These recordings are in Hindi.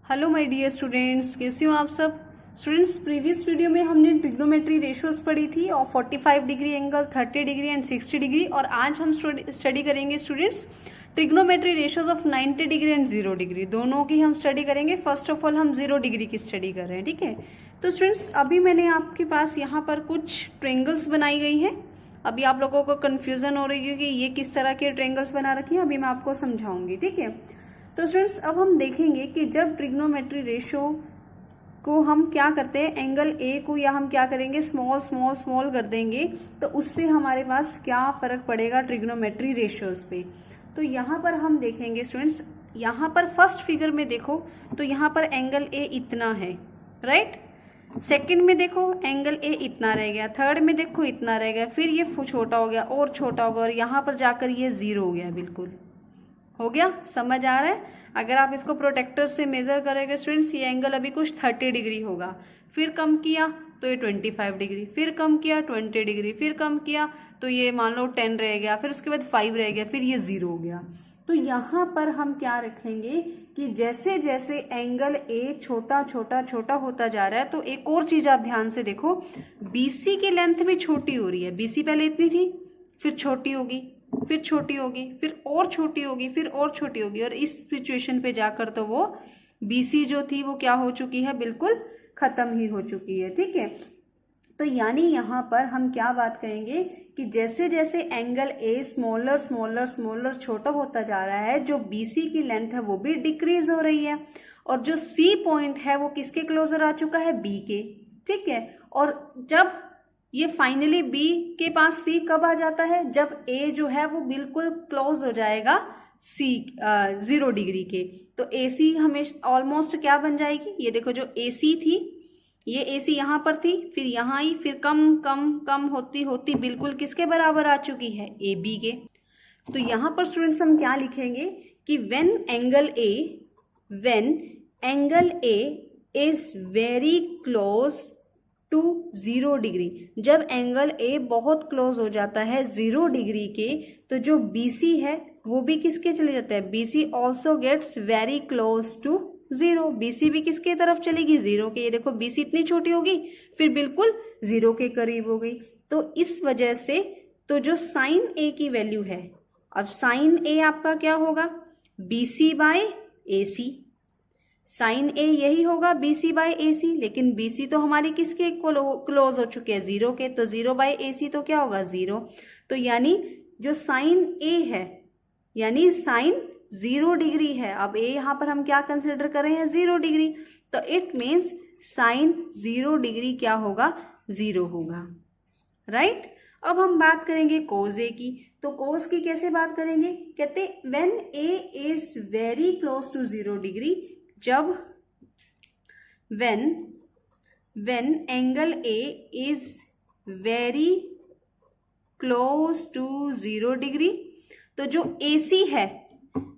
हेलो माय डियर स्टूडेंट्स, कैसे हो आप सब। स्टूडेंट्स, प्रीवियस वीडियो में हमने ट्रिग्नोमेट्री रेशियोज पढ़ी थी और 45 degree angle, 30 degree and 60 degree. और आज हम स्टडी करेंगे students trigonometry ratios of 90 degree and 0 degree. दोनों की हम स्टडी करेंगे। फर्स्ट ऑफ ऑल हम 0 डिग्री की स्टडी कर रहे हैं, ठीक है। तो स्टूडेंट्स, अभी मैंने आपके पास यहाँ पर कुछ ट्रेंगल्स बनाई गई हैं। अभी आप लोगों को कंफ्यूजन हो रही है कि ये किस तरह के ट्रेंगल्स बना रखी है, अभी मैं आपको समझाऊंगी, ठीक है। तो स्टूडेंट्स, अब हम देखेंगे कि जब ट्रिग्नोमेट्री रेशियो को हम क्या करते हैं, एंगल ए को या हम क्या करेंगे, स्मॉल स्मॉल स्मॉल कर देंगे, तो उससे हमारे पास क्या फर्क पड़ेगा ट्रिग्नोमेट्री रेशियोज पे। तो यहाँ पर हम देखेंगे स्टूडेंट्स, यहाँ पर फर्स्ट फिगर में देखो तो यहाँ पर एंगल ए इतना है, राइट। सेकंड में देखो एंगल ए इतना रह गया, थर्ड में देखो इतना रह गया, फिर ये छोटा हो गया और छोटा हो गया और यहाँ पर जाकर ये 0 हो गया। बिल्कुल हो गया, समझ आ रहा है। अगर आप इसको प्रोटेक्टर से मेजर करेंगे स्टूडेंट्स, ये एंगल अभी कुछ 30 डिग्री होगा, फिर कम किया तो ये 25 डिग्री, फिर कम किया 20 डिग्री, फिर कम किया तो ये मान लो 10 रह गया, फिर उसके बाद 5 रह गया, फिर ये 0 हो गया। तो यहाँ पर हम क्या रखेंगे कि जैसे जैसे एंगल ए छोटा छोटा छोटा होता जा रहा है, तो एक और चीज आप ध्यान से देखो, बीसी की लेंथ भी छोटी हो रही है। बीसी पहले इतनी थी, फिर छोटी होगी, फिर छोटी होगी, फिर और छोटी होगी, फिर और छोटी होगी, और इस सिचुएशन पे जाकर तो वो बीसी जो थी वो क्या हो चुकी है, बिल्कुल खत्म ही हो चुकी है, ठीक है। तो यानी यहाँ पर हम क्या बात कहेंगे कि जैसे जैसे angle a smaller smaller smaller छोटा होता जा रहा है, जो बीसी की लेंथ है वो भी डिक्रीज हो रही है, और जो सी पॉइंट है वो किसके क्लोजर आ चुका है, बी के, ठीक है। और जब ये फाइनली बी के पास सी कब आ जाता है, जब ए जो है वो क्लोज हो जाएगा सी 0 डिग्री के। तो ए सी हमेशा ऑलमोस्ट क्या बन जाएगी, ये देखो जो ए सी थी, ये ए सी यहाँ पर थी, फिर यहाँ आई, फिर कम कम कम होती होती बिल्कुल किसके बराबर आ चुकी है, ए बी के। तो यहाँ पर स्टूडेंट्स हम क्या लिखेंगे कि when angle A is very close to 0 degree, जब एंगल ए बहुत क्लोज हो जाता है 0 डिग्री के, तो जो बीसी है वो भी किसके चले जाते हैं, BC also gets very close to 0। BC भी किसके तरफ चलेगी, 0 के। ये देखो बीसी इतनी छोटी होगी, फिर बिल्कुल 0 के करीब हो गई। तो इस वजह से तो जो साइन ए की वैल्यू है, अब साइन ए आपका क्या होगा, बीसी बाय ए सी। साइन ए यही होगा बीसी बाय ए सी, लेकिन बीसी तो हमारी किसके क्लोज हो चुके हैं, 0 के। तो 0 बाय ए सी तो क्या होगा, 0। तो यानी जो साइन ए है, यानी साइन 0 डिग्री है। अब ए यहां पर हम क्या कंसिडर कर रहे हैं, 0 डिग्री। तो इट मीन्स साइन 0 डिग्री क्या होगा, 0 होगा, राइट। अब हम बात करेंगे कोज ए की। तो कोज की कैसे बात करेंगे, कहते when A is very close to 0 degree, जब when angle A is very close to 0 degree, तो जो AC है,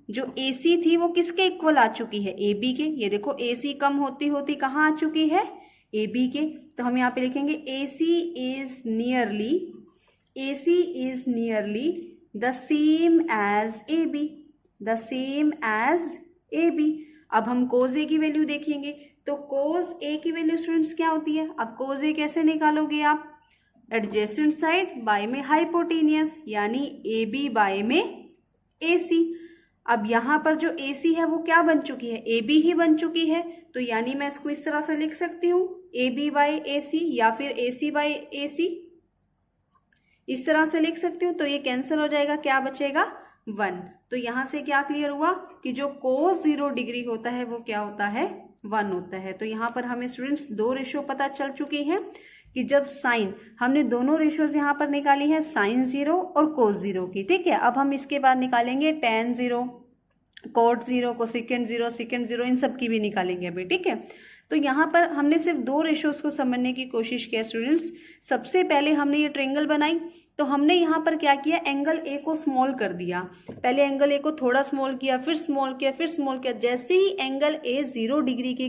जो AC थी वो किसके इक्वल आ चुकी है, AB के। ये देखो AC कम होती होती कहाँ आ चुकी है, AB के। तो हम यहाँ पे लिखेंगे AC is nearly the same as AB, the same as AB। अब हम कोज ए की वैल्यू देखेंगे। तो कोज ए की वैल्यू स्टूडेंट्स क्या होती है, अब कोज ए कैसे निकालोगे आप, एडजेसेंट साइड बाय में हाइपोटेनियस, यानी ए बी बाय में ए सी। अब यहाँ पर जो ए सी है वो क्या बन चुकी है, ए बी ही बन चुकी है। तो यानी मैं इसको इस तरह से लिख सकती हूँ, ए बी बाय ए सी या फिर ए सी बाय ए सी, इस तरह से लिख सकती हूँ। तो ये कैंसिल हो जाएगा, क्या बचेगा, 1। तो यहां से क्या क्लियर हुआ कि जो कोस 0 डिग्री होता है वो क्या होता है, 1 होता है। तो यहाँ पर हमें स्टूडेंट्स 2 रेशियो पता चल चुकी हैं कि जब साइन, हमने दोनों रेशियोज यहाँ पर निकाली है, साइन 0 और कोस 0 की, ठीक है। अब हम इसके बाद निकालेंगे tan 0, cot 0, कोसेकेंट 0, सेकेंट 0, इन सब की भी निकालेंगे अभी, ठीक है। तो यहाँ पर हमने सिर्फ 2 रेशियोज को समझने की कोशिश की स्टूडेंट्स। सबसे पहले हमने ये ट्रायंगल बनाई, तो हमने यहाँ पर क्या किया, एंगल ए को स्मॉल कर दिया। पहले एंगल ए को थोड़ा स्मॉल किया, फिर स्मॉल किया, फिर स्मॉल किया। जैसे ही एंगल ए 0 डिग्री के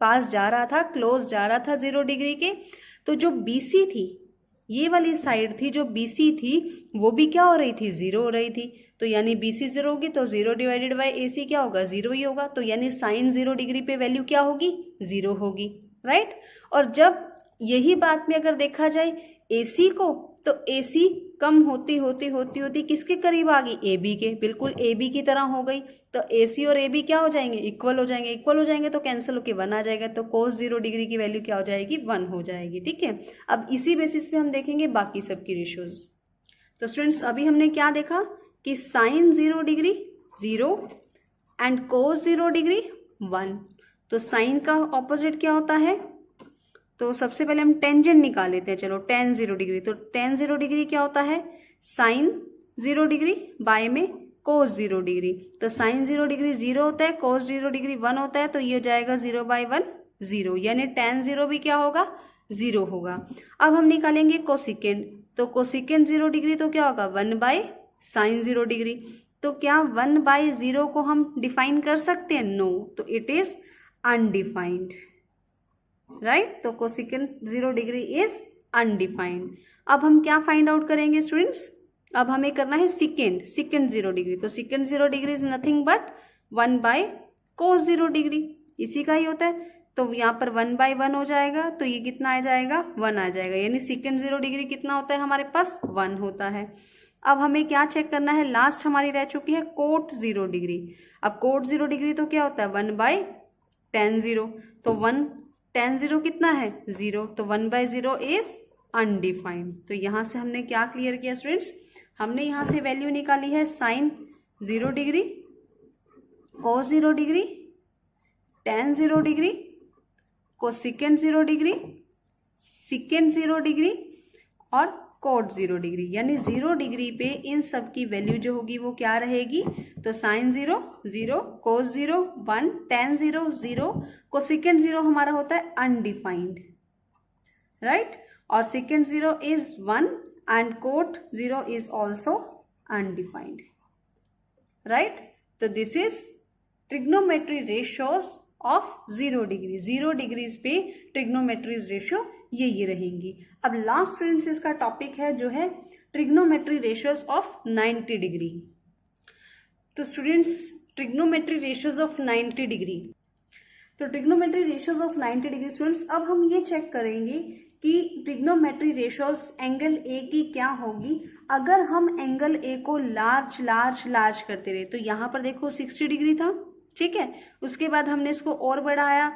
पास जा रहा था, क्लोज जा रहा था 0 डिग्री के, तो जो बीसी थी ये वाली साइड थी जो BC थी वो भी क्या हो रही थी, 0 हो रही थी। तो यानी BC 0 होगी तो 0 डिवाइडेड बाय AC क्या होगा, 0 ही होगा। तो यानी साइन 0 डिग्री पे वैल्यू क्या होगी, 0 होगी, राइट। और जब यही बात में अगर देखा जाए AC को, तो AC कम होती होती होती होती किसके करीब आ गई, AB के, बिल्कुल AB की तरह हो गई। तो AC और AB क्या हो जाएंगे, इक्वल हो जाएंगे। इक्वल हो जाएंगे तो कैंसिल होके 1 आ जाएगा। तो cos 0 डिग्री की वैल्यू क्या हो जाएगी, 1 हो जाएगी, ठीक है। अब इसी बेसिस पे हम देखेंगे बाकी सबकी रेशियोज। तो स्टूडेंट्स अभी हमने क्या देखा कि sine 0 degree 0 and cos 0 degree 1। तो साइन का ऑपोजिट क्या होता है, तो सबसे पहले हम टेंजेंट निकाल लेते हैं। चलो tan 0 डिग्री, तो tan 0 डिग्री क्या होता है, साइन 0 डिग्री बाय में cos 0 डिग्री। तो साइन 0 डिग्री 0 होता है, cos 0 डिग्री 1 होता है, तो ये हो जाएगा 0 बाय 1 0, यानी tan 0 भी क्या होगा, 0 होगा। अब हम निकालेंगे कोसिकेंड, तो कोसिकेंड 0 डिग्री तो क्या होगा, 1 बाय साइन 0 डिग्री। तो क्या 1 बाय 0 को हम डिफाइन कर सकते हैं, नो, तो इट इज अनडिफाइंड, राइट। तो कोसिकेंड 0 डिग्री इज अनडिफाइंड। अब हम क्या फाइंड आउट करेंगे स्टूडेंट्स, अब हमें करना है सिकेंड 0 डिग्री। तो secant 0 degree is nothing but 1 by cos 0 degree, इसी का ही होता है। तो यहाँ पर 1 बाय 1 हो जाएगा, तो ये कितना आ जाएगा, 1 आ जाएगा। यानी सिकेंड 0 डिग्री कितना होता है हमारे पास, 1 होता है। अब हमें क्या चेक करना है, लास्ट हमारी रह चुकी है कोट 0 डिग्री। अब कोट 0 डिग्री तो क्या होता है, 1 बाय tan 0। तो 1 tan 0 कितना है, 0, तो 1 बाय 0 इज अनडिफाइंड। तो यहाँ से हमने क्या क्लियर किया स्टूडेंट्स, हमने यहाँ से वैल्यू निकाली है sine 0 degree, cos 0 degree, tan 0 degree, cosecant 0 degree, secant 0 degree और कोट 0 डिग्री। यानी 0 डिग्री पे इन सब की वैल्यू जो होगी वो क्या रहेगी, तो साइन 0 0, cos 0 1, tan 0 0, कोसिकेंड 0 हमारा होता है अनडिफाइंड, राइट। और secant 0 is 1 and cot 0 is also undefined, right. तो this is trigonometry ratios of 0 degree. 0 degrees पे ट्रिग्नोमेट्रीज रेशियो ये रहेंगी। अब लास्ट स्टूडेंट्स इसका टॉपिक है जो है ट्रिग्नोमेट्री रेशियोज ऑफ 90 डिग्री। तो students trigonometry ratios of 90 degree, तो trigonometry ratios of 90 degree students, अब हम ये चेक करेंगे कि ट्रिग्नोमेट्री रेशियोज एंगल ए की क्या होगी अगर हम एंगल ए को लार्ज लार्ज लार्ज करते रहे। तो यहाँ पर देखो 60 डिग्री था, ठीक है, उसके बाद हमने इसको और बढ़ाया,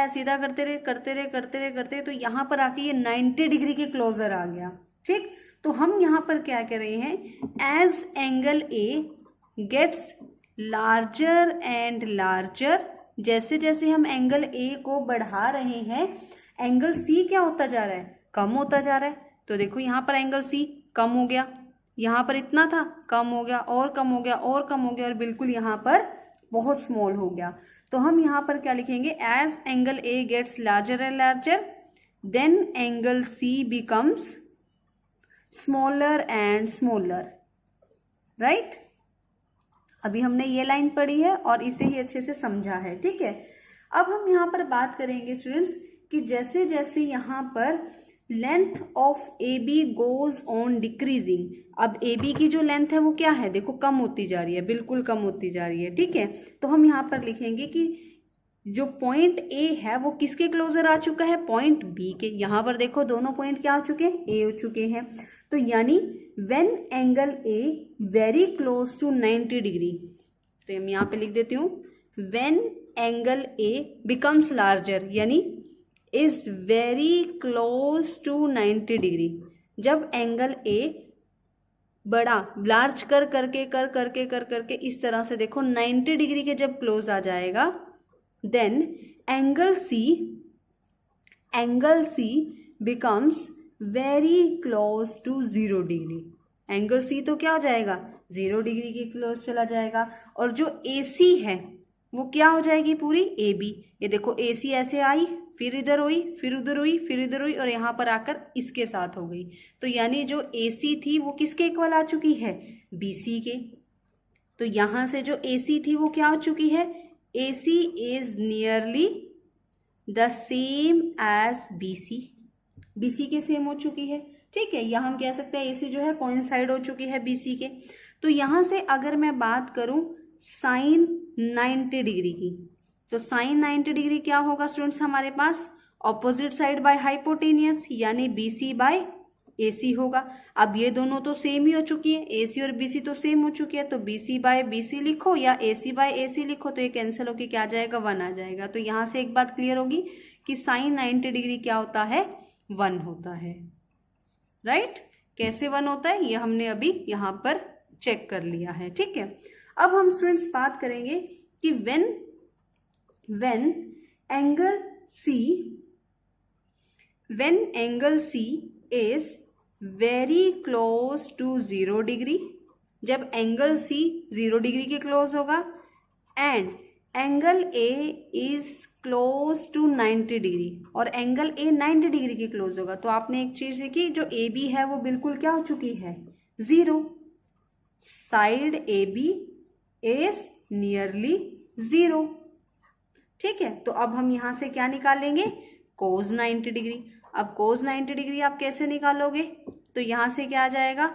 सीधा करते रहे, तो यहाँ पर आके ये 90 डिग्री के क्लोजर आ गया, ठीक। तो हम यहाँ पर क्या कर रहे हैं, as angle A gets larger and larger, जैसे जैसे हम एंगल ए को बढ़ा रहे हैं एंगल सी क्या होता जा रहा है, कम होता जा रहा है। तो देखो यहाँ पर एंगल सी कम हो गया, यहाँ पर इतना था, कम हो गया और कम हो गया और कम हो गया और बिल्कुल यहाँ पर बहुत स्मॉल हो गया। तो हम यहाँ पर क्या लिखेंगे, as angle A gets larger and larger then angle C becomes smaller and smaller, right. अभी हमने ये लाइन पढ़ी है और इसे ही अच्छे से समझा है, ठीक है। अब हम यहाँ पर बात करेंगे स्टूडेंट्स कि जैसे जैसे यहाँ पर length of A B goes on decreasing, अब ए बी की जो लेंथ है वो क्या है, देखो कम होती जा रही है, बिल्कुल कम होती जा रही है, ठीक है। तो हम यहाँ पर लिखेंगे कि जो पॉइंट ए है वो किसके क्लोजर आ चुका है, पॉइंट बी के। यहाँ पर देखो दोनों पॉइंट क्या हो चुके हैं, ए हो चुके हैं। तो यानी when angle A very close to 90 degree, तो हम यहाँ पे लिख देती हूँ when angle A becomes larger, यानी is very close to 90 degree, जब एंगल ए बड़ा लार्ज कर करके इस तरह से देखो 90 डिग्री के जब क्लोज आ जाएगा, then angle C becomes very close to 0 degree. Angle C तो क्या हो जाएगा, 0 डिग्री के क्लोज चला जाएगा। और जो ए सी है वो क्या हो जाएगी, पूरी ए बी। ये देखो ए सी ऐसे आई, फिर इधर हुई, फिर उधर हुई, फिर इधर हुई और यहाँ पर आकर इसके साथ हो गई। तो यानी जो ए सी थी वो किसके इक्वल आ चुकी है, बी सी के। तो यहाँ से जो ए सी थी वो क्या हो चुकी है, A C is nearly the same as B C, B C के सेम हो चुकी है। ठीक है, या हम कह सकते हैं AC जो है कोइंसाइड हो चुकी है BC के। तो यहाँ से अगर मैं बात करूं साइन 90 डिग्री की, तो साइन 90 डिग्री क्या होगा स्टूडेंट्स हमारे पास, ऑपोजिट साइड बाय हाइपोटेनियस, यानी BC बाय AC होगा। अब ये दोनों तो सेम ही हो चुकी है, AC और BC तो सेम हो चुकी है, तो BC बाय BC लिखो या AC बाय AC लिखो, तो ये कैंसिल होकर क्या आ जाएगा, 1 आ जाएगा। तो यहाँ से एक बात क्लियर होगी कि साइन 90 डिग्री क्या होता है, 1 होता है, राइट। कैसे 1 होता है ये हमने अभी यहाँ पर चेक कर लिया है, ठीक है। अब हम स्टूडेंट्स बात करेंगे कि when angle C is very close to 0 degree, जब एंगल C 0 डिग्री के क्लोज होगा, and angle A is close to 90 degree, और एंगल A 90 डिग्री के क्लोज होगा, तो आपने एक चीज देखी, जो AB है वो बिल्कुल क्या हो चुकी है, 0। साइड AB इज नियरली 0, ठीक है। तो अब हम यहां से क्या निकालेंगे, कोस 90 डिग्री। अब कोस 90 डिग्री आप कैसे निकालोगे, तो यहां से क्या आ जाएगा,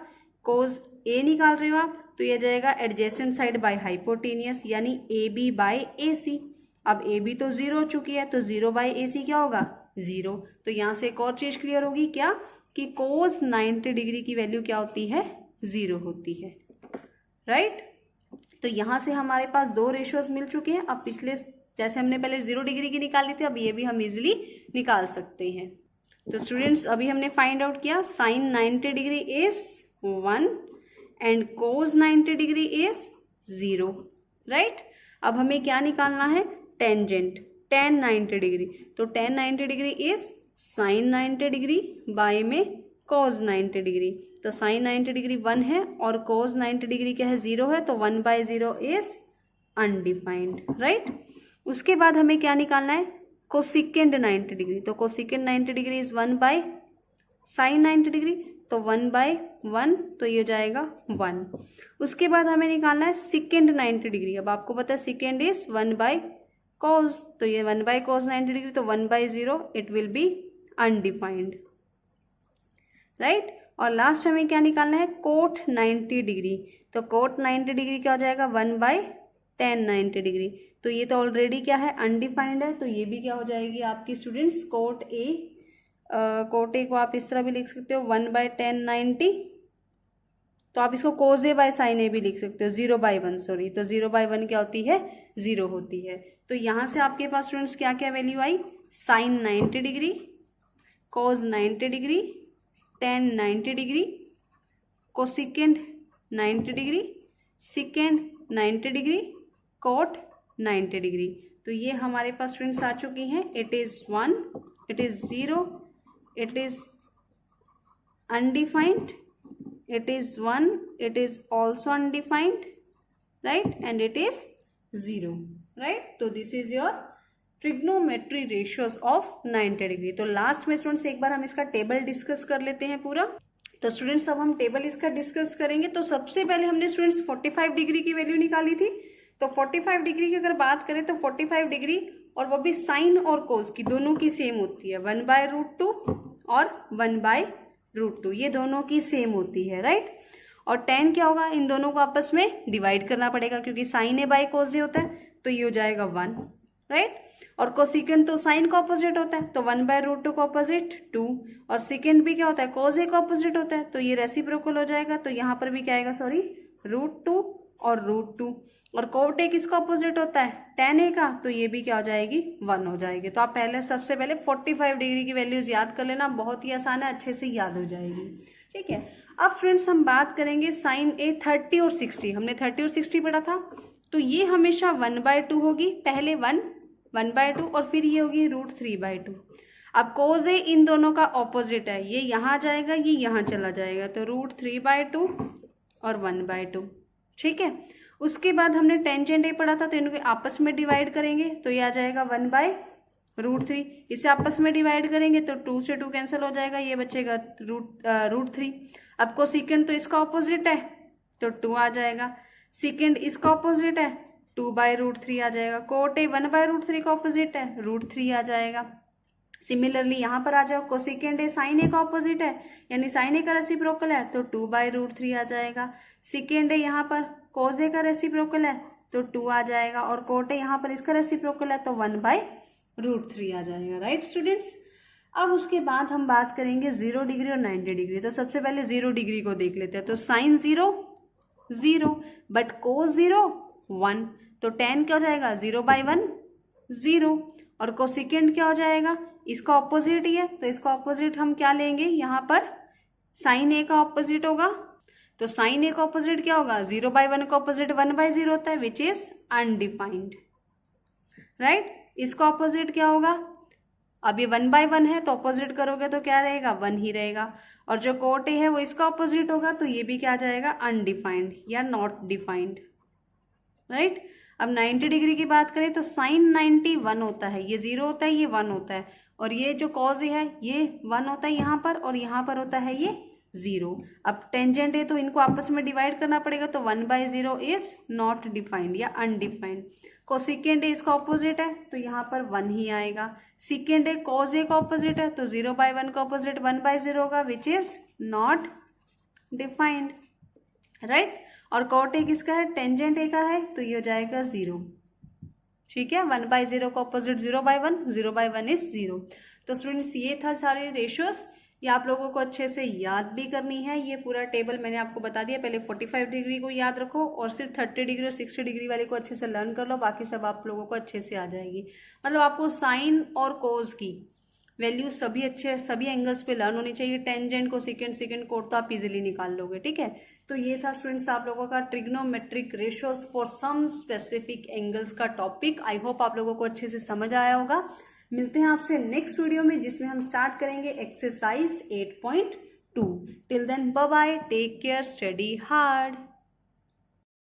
कोस A निकाल रहे हो आप, तो ये जाएगा एडजेसेंट साइड बाय हाइपोटेनियस, यानी AB बाय AC। अब AB तो 0 हो चुकी है, तो 0 बाय AC क्या होगा, 0। तो यहां से एक और चीज क्लियर होगी क्या, कि कोस 90 डिग्री की वैल्यू क्या होती है, 0 होती है, राइट। तो यहां से हमारे पास 2 रेशियोज मिल चुके हैं। अब पिछले जैसे हमने पहले 0 डिग्री की निकाली थी, अब ये भी हम इजिली निकाल सकते हैं। तो स्टूडेंट्स अभी हमने फाइंड आउट किया sine 90 degree is 1 and cos 90 degree is 0, right. अब हमें क्या निकालना है, टेंजेंट tan 90 डिग्री, तो tan 90 degree is sine 90 degree by में cos 90 डिग्री, तो साइन 90 डिग्री 1 है और cos 90 डिग्री क्या है, 0 है, तो 1/0 इज अनडिफाइंड, राइट। उसके बाद हमें क्या निकालना है, कोसिकेंड 90 डिग्री, तो cosecant 90 degree is 1 by sine 90 degree, तो 1/1, तो ये जाएगा 1। उसके बाद हमें निकालना है सिकेंड 90 डिग्री। अब आपको पता है सिकेंड इज 1/cos, तो ये 1/cos 90 डिग्री, तो 1/0 it will be undefined, right. और लास्ट हमें क्या निकालना है, कोट 90 डिग्री, तो कोट 90 डिग्री क्या हो जाएगा, 1/tan 90 डिग्री, तो ये तो ऑलरेडी क्या है, अनडिफाइंड है, तो ये भी क्या हो जाएगी आपकी स्टूडेंट्स, कोट ए को आप इस तरह भी लिख सकते हो 1/tan 90, तो आप इसको cos A by sine A भी लिख सकते हो, 0/1, सॉरी, तो 0/1 क्या होती है, 0 होती है। तो यहां से आपके पास स्टूडेंट्स क्या क्या वैल्यू आई, sine 90 degree, cos 90 degree, tan 90 degree, cosecant 90 degree, secant 90 degree, cot 90 degree. तो ये हमारे पास स्टूडेंट्स आ चुकी हैं, it is 1, it is 0, it is undefined, it is 1, it is also undefined, right, and it is 0, right. तो this is your trigonometry ratios of 90 degree. तो लास्ट में स्टूडेंट्स एक बार हम इसका टेबल डिस्कस कर लेते हैं पूरा। तो स्टूडेंट्स अब हम टेबल इसका डिस्कस करेंगे। तो सबसे पहले हमने स्टूडेंट्स 45 डिग्री की वैल्यू निकाली थी, तो 45 डिग्री की अगर बात करें तो 45 डिग्री और वो भी साइन और कोस की दोनों की सेम होती है, 1/√2 और 1/√2, ये दोनों की सेम होती है, राइट। और tan क्या होगा, इन दोनों को आपस में डिवाइड करना पड़ेगा, क्योंकि sine A by cos A होता है, तो ये हो जाएगा 1, राइट। और कोसिकेंड तो साइन का ऑपोजिट होता है, तो 1/√2 का ऑपोजिट 2, और सेकेंड भी क्या होता है, कोस A का ऑपोजिट होता है, तो ये रेसिप्रोकल हो जाएगा, तो यहाँ पर भी क्या आएगा, सॉरी, √2 और √2। और कोट A किसका ऑपोजिट होता है, tan A का, तो ये भी क्या हो जाएगी, 1 हो जाएगी। तो आप पहले सबसे पहले 45 डिग्री की वैल्यूज याद कर लेना, बहुत ही आसान है, अच्छे से याद हो जाएगी, ठीक है। अब फ्रेंड्स हम बात करेंगे साइन A 30 और 60, हमने 30 और 60 पढ़ा था, तो ये हमेशा 1/2 होगी, पहले 1/2 और फिर ये होगी √3/2। अब कोस A इन दोनों का ऑपोजिट है, ये यहाँ जाएगा, ये यहाँ चला जाएगा, तो √3/2 और 1/2, ठीक है। उसके बाद हमने टेंजेंट A पढ़ा था, तो इनको आपस में डिवाइड करेंगे, तो ये आ जाएगा 1/√3, इसे आपस में डिवाइड करेंगे तो 2 से 2 कैंसिल हो जाएगा, ये बचेगा √3। अब कोसिकेंड तो इसका ऑपोजिट है, तो 2 आ जाएगा, सेकेंड इसका ऑपोजिट है, 2/√3 आ जाएगा, कोट A 1/√3 का ऑपोजिट है, √3 आ जाएगा। सिमिलरली यहाँ पर आ जाओ, कोसेकेंड ए साइन ए का ऑपोजिट है, यानी साइन ए का रेसिप्रोकल है तो 2/√3 आ जाएगा। सेकेंड है यहाँ पर कोस ए का रेसिप्रोकल है तो 2 आ जाएगा, और कोट ए यहाँ पर इसका रेसिप्रोकल है तो 1/√3 आ जाएगा। राइट स्टूडेंट्स, अब उसके बाद हम बात करेंगे 0 डिग्री और 90 डिग्री। तो सबसे पहले 0 डिग्री को देख लेते हैं। तो साइन 0 0 बट कोस 0 1, तो tan क्या हो जाएगा 0/1 0, और कोसेकेंड क्या हो जाएगा, इसका ऑपोजिट ही है तो इसका ऑपोजिट हम क्या लेंगे, यहाँ पर साइन ए का ऑपोजिट होगा, तो साइन ए का ऑपोजिट क्या होगा, 0/1 का ऑपोजिट 1/0 होता है विच इज अनडिफाइंड। राइट, इसका ऑपोजिट क्या होगा, अब ये 1/1 है तो ऑपोजिट करोगे तो क्या रहेगा, 1 ही रहेगा, और जो कोट ए है वो इसका ऑपोजिट होगा तो ये भी क्या आ जाएगा, अनडिफाइंड या नॉट डिफाइंड। राइट, अब 90 डिग्री की बात करें तो साइन 90 1 होता है, ये 0 होता है, ये 1 होता है, और ये जो कॉज है ये 1 होता है यहाँ पर, और यहाँ पर होता है ये 0। अब टेंजेंट है तो इनको आपस में डिवाइड करना पड़ेगा, तो 1/0 इज नॉट डिफाइंड या अनडिफाइंड। कोसेकेंड है इसका ऑपोजिट है तो यहाँ पर 1 ही आएगा। सेकेंड है कॉज ए का ऑपोजिट है तो 0/1 का ऑपोजिट 1/0 होगा which is not defined. Right, और कॉट ए किसका है, टेंजेंट ए का है तो ये हो जाएगा 0। ठीक है, 1/0 का ऑपोजिट 0/1, 0/1 इज 0। तो स्टूडेंट्स ये था सारे रेशियोज, ये आप लोगों को अच्छे से याद भी करनी है। ये पूरा टेबल मैंने आपको बता दिया, पहले 45 डिग्री को याद रखो और सिर्फ 30 डिग्री और 60 डिग्री वाले को अच्छे से लर्न कर लो, बाकी सब आप लोगों को अच्छे से आ जाएगी। मतलब आपको साइन और कोस की वैल्यू सभी अच्छे सभी एंगल्स पे लर्न होनी चाहिए। टेंजेंट को सेकेंड कोट तो आप इजीली निकाल लोगे। ठीक है, तो ये था स्टूडेंट्स आप लोगों का trigonometric ratios for some specific angles का टॉपिक। आई होप आप लोगों को अच्छे से समझ आया होगा। मिलते हैं आपसे नेक्स्ट वीडियो में जिसमें हम स्टार्ट करेंगे exercise 8.2। Till then bye bye, take care, study hard.